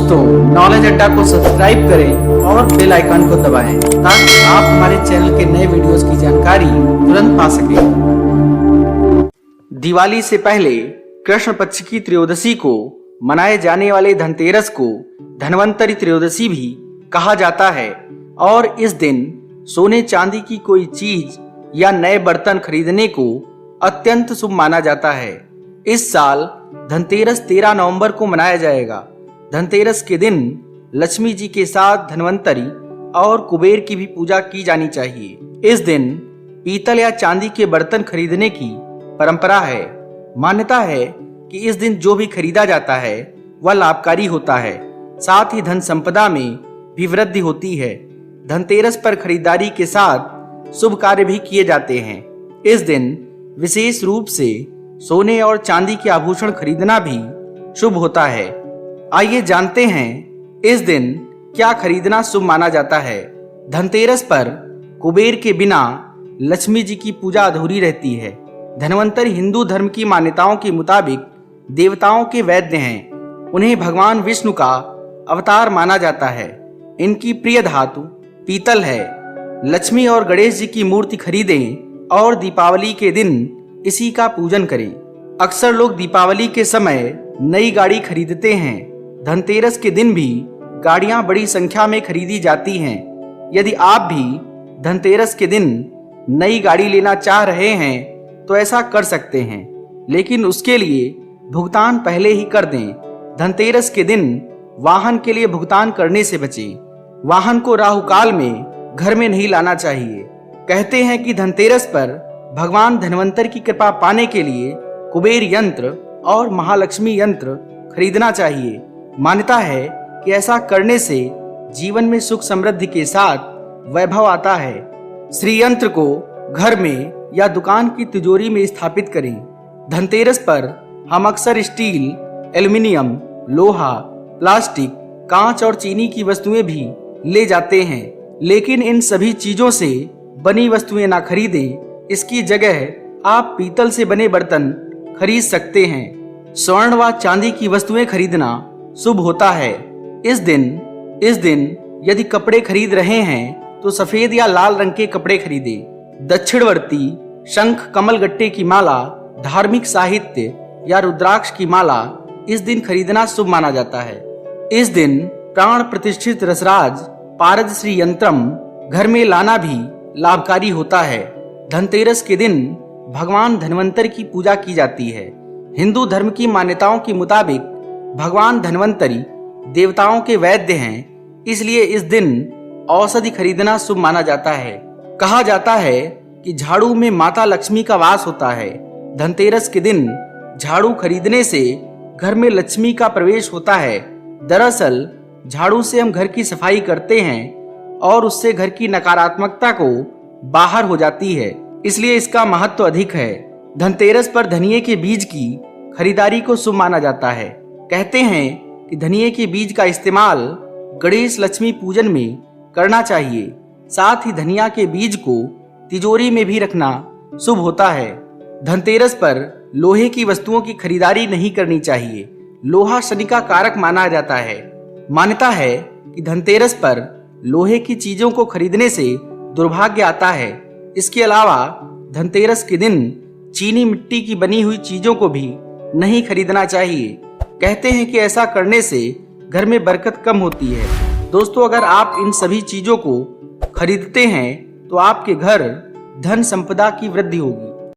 दोस्तों, नॉलेज अड्डा को सब्सक्राइब करें और बेल आइकन को दबाएं ताकि आप हमारे चैनल के नए वीडियोस की जानकारी तुरंत पा सकें। दिवाली से पहले कृष्ण पक्ष की त्रयोदशी को मनाए जाने वाले धनतेरस को धन्वंतरी त्रयोदशी भी कहा जाता है और इस दिन सोने चांदी की कोई चीज या नए बर्तन खरीदने को अत्यंत शुभ माना जाता है। इस साल धनतेरस 13 नवंबर को मनाया जाएगा। धनतेरस के दिन लक्ष्मी जी के साथ धन्वंतरी और कुबेर की भी पूजा की जानी चाहिए। इस दिन पीतल या चांदी के बर्तन खरीदने की परंपरा है। मान्यता है कि इस दिन जो भी खरीदा जाता है वह लाभकारी होता है, साथ ही धन संपदा में भी वृद्धि होती है। धनतेरस पर खरीदारी के साथ शुभ कार्य भी किए जाते हैं। इस दिन विशेष रूप से सोने और चांदी के आभूषण खरीदना भी शुभ होता है। आइए जानते हैं इस दिन क्या खरीदना शुभ माना जाता है। धनतेरस पर कुबेर के बिना लक्ष्मी जी की पूजा अधूरी रहती है। धन्वंतरी हिंदू धर्म की मान्यताओं के मुताबिक देवताओं के वैद्य हैं। उन्हें भगवान विष्णु का अवतार माना जाता है। इनकी प्रिय धातु पीतल है। लक्ष्मी और गणेश जी की मूर्ति खरीदें और दीपावली के दिन इसी का पूजन करें। अक्सर लोग दीपावली के समय नई गाड़ी खरीदते हैं। धनतेरस के दिन भी गाड़ियां बड़ी संख्या में खरीदी जाती हैं। यदि आप भी धनतेरस के दिन नई गाड़ी लेना चाह रहे हैं तो ऐसा कर सकते हैं, लेकिन उसके लिए भुगतान पहले ही कर दें। धनतेरस के दिन वाहन के लिए भुगतान करने से बचें। वाहन को राहु काल में घर में नहीं लाना चाहिए। कहते हैं कि धनतेरस पर भगवान धन्वंतरी की कृपा पाने के लिए कुबेर यंत्र और महालक्ष्मी यंत्र खरीदना चाहिए। मान्यता है कि ऐसा करने से जीवन में सुख समृद्धि के साथ वैभव आता है। श्री यंत्र को घर में या दुकान की तिजोरी में स्थापित करें। धनतेरस पर हम अक्सर स्टील, एल्युमिनियम, लोहा, प्लास्टिक, कांच और चीनी की वस्तुएं भी ले जाते हैं, लेकिन इन सभी चीजों से बनी वस्तुएं ना खरीदें। इसकी जगह आप पीतल से बने बर्तन खरीद सकते हैं। स्वर्ण व चांदी की वस्तुएं खरीदना शुभ होता है। इस दिन यदि कपड़े खरीद रहे हैं तो सफेद या लाल रंग के कपड़े खरीदें। दक्षिणवर्ती शंख कमल गट्टे की माला, धार्मिक साहित्य या रुद्राक्ष की माला इस दिन खरीदना शुभ माना जाता है। इस दिन प्राण प्रतिष्ठित रसराज पारद श्री यंत्रम घर में लाना भी लाभकारी होता है। धनतेरस के दिन भगवान धन्वंतरी की पूजा की जाती है। हिंदू धर्म की मान्यताओं के मुताबिक भगवान धन्वंतरी देवताओं के वैद्य हैं, इसलिए इस दिन औषधि खरीदना शुभ माना जाता है। कहा जाता है कि झाड़ू में माता लक्ष्मी का वास होता है। धनतेरस के दिन झाड़ू खरीदने से घर में लक्ष्मी का प्रवेश होता है। दरअसल झाड़ू से हम घर की सफाई करते हैं और उससे घर की नकारात्मकता को बाहर हो जाती है, इसलिए इसका महत्व अधिक है। धनतेरस पर धनिये के बीज की खरीदारी को शुभ माना जाता है। कहते हैं कि धनिये के बीज का इस्तेमाल गणेश लक्ष्मी पूजन में करना चाहिए। साथ ही धनिया के बीज को तिजोरी में भी रखना शुभ होता है। धनतेरस पर लोहे की वस्तुओं की खरीदारी नहीं करनी चाहिए। लोहा शनि का कारक माना जाता है। मान्यता है कि धनतेरस पर लोहे की चीजों को खरीदने से दुर्भाग्य आता है। इसके अलावा धनतेरस के दिन चीनी मिट्टी की बनी हुई चीजों को भी नहीं खरीदना चाहिए। कहते हैं कि ऐसा करने से घर में बरकत कम होती है। दोस्तों, अगर आप इन सभी चीजों को खरीदते हैं तो आपके घर धन संपदा की वृद्धि होगी।